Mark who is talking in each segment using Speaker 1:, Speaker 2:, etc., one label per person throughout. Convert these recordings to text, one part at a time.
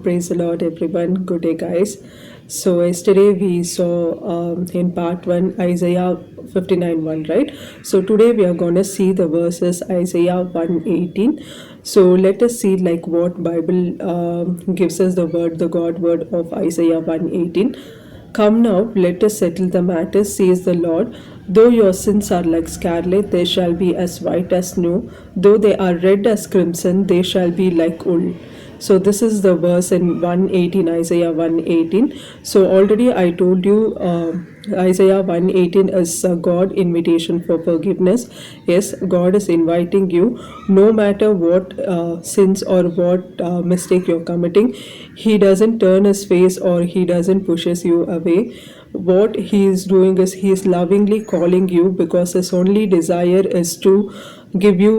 Speaker 1: praise the Lord, everyone. Good day, guys. So, yesterday we saw in part 1 Isaiah 59:1, right? So, today we are going to see the verses Isaiah 1:18. So, let us see like what Bible gives us the God word of Isaiah 1:18. Come now, let us settle the matter, says the Lord. Though your sins are like scarlet, they shall be as white as snow. Though they are red as crimson, they shall be like wool. So this is the verse in 118, Isaiah 118. So already I told you Isaiah 118 is a God invitation for forgiveness. Yes, God is inviting you, no matter what sins or what mistake you're committing. He doesn't turn his face or he doesn't pushes you away. What he is doing is he is lovingly calling you, because his only desire is to give you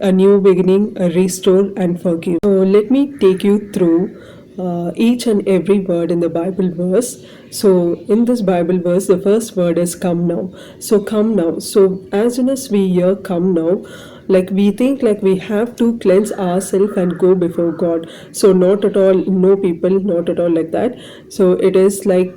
Speaker 1: a new beginning, restore and forgive. So let me take you through each and every word in the Bible verse. So in this Bible verse, the first word is come now. So come now. So as soon as we hear come now, like we think like we have to cleanse ourselves and go before God. So not at all, no people, not at all like that. So it is like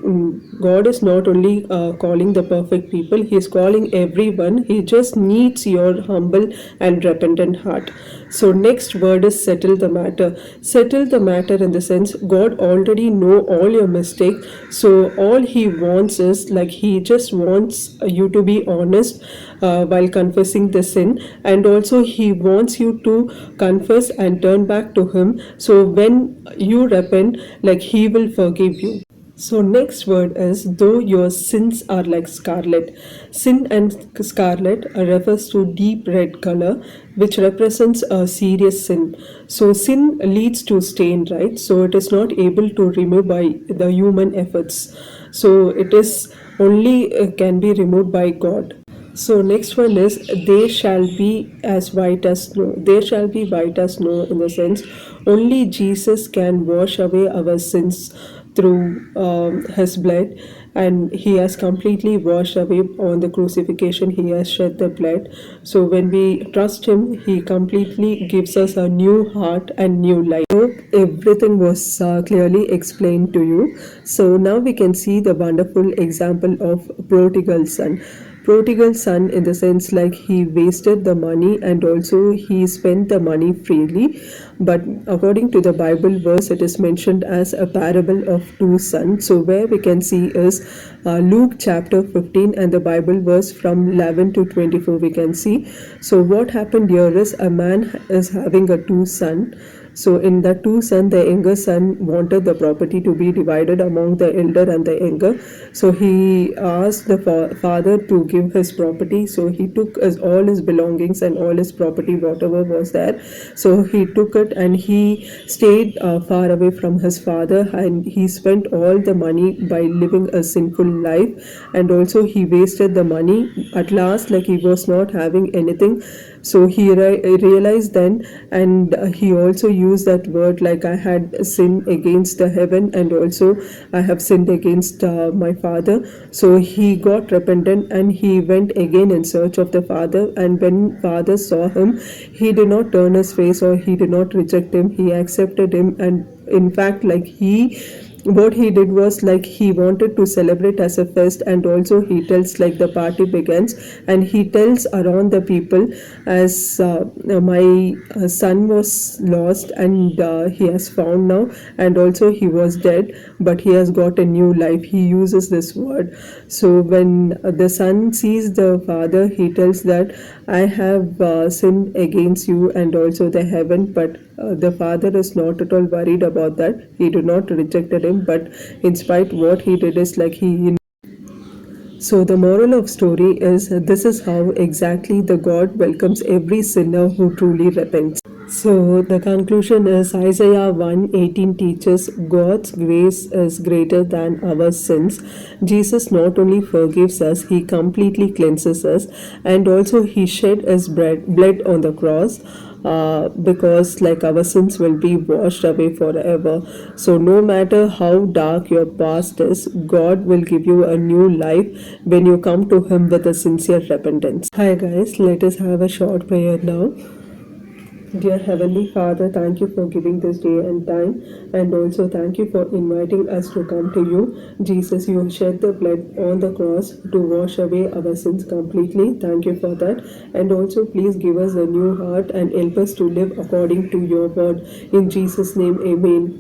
Speaker 1: God is not only calling the perfect people, he is calling everyone. He just needs your humble and repentant heart. So next word is settle the matter. Settle the matter in the sense God already know all your mistakes. So all he wants is like he just wants you to be honest while confessing the sin, and also he wants you to confess and turn back to him. So when you repent, like he will forgive you. So next word is though your sins are like scarlet. Sin and scarlet refers to deep red color, which represents a serious sin. So sin leads to stain, right? So it is not able to remove by the human efforts. So it is only can be removed by God. So next one is they shall be as white as snow. They shall be white as snow in the sense only Jesus can wash away our sins through his blood, and he has completely washed away on the crucifixion. He has shed the blood. So when we trust him, he completely gives us a new heart and new life. I hope everything was clearly explained to you. So now we can see the wonderful example of prodigal son. Prodigal son in the sense like he wasted the money and also he spent the money freely. But according to the Bible verse, it is mentioned as a parable of two sons. So where we can see is Luke chapter 15 and the Bible verse from 11 to 24 we can see. So what happened here is a man is having a two son. So in the two sons, the younger son wanted the property to be divided among the elder and the younger. So he asked the father to give his property. So he took all his belongings and all his property, whatever was there. So he took it and he stayed far away from his father, and he spent all the money by living a sinful life, and also he wasted the money. At last, like he was not having anything. So he realized then, and he also used that word like I had sinned against the heaven, and also I have sinned against my father. So he got repentant and he went again in search of the father. And when father saw him, he did not turn his face or he did not reject him. He accepted him, and in fact, like what he did was like he wanted to celebrate as a fest, and also he tells like the party begins, and he tells around the people as my son was lost and he has found now, and also he was dead but he has got a new life. He uses this word. So when the son sees the father, he tells that I have sinned against you and also the heaven. But the father is not at all worried about that. He did not rejected him, but in spite what he did is like so the moral of story is this is how exactly the God welcomes every sinner who truly repents. So the conclusion is Isaiah 1:18 teaches God's grace is greater than our sins. Jesus not only forgives us, he completely cleanses us, and also he shed his blood on the cross. Because like our sins will be washed away forever. So no matter how dark your past is, God will give you a new life when you come to him with a sincere repentance. Hi guys, let us have a short prayer now. Dear Heavenly Father, thank you for giving this day and time, and also thank you for inviting us to come to you. Jesus, you shed the blood on the cross to wash away our sins completely. Thank you for that. And also, please give us a new heart and help us to live according to your word. In Jesus' name, amen.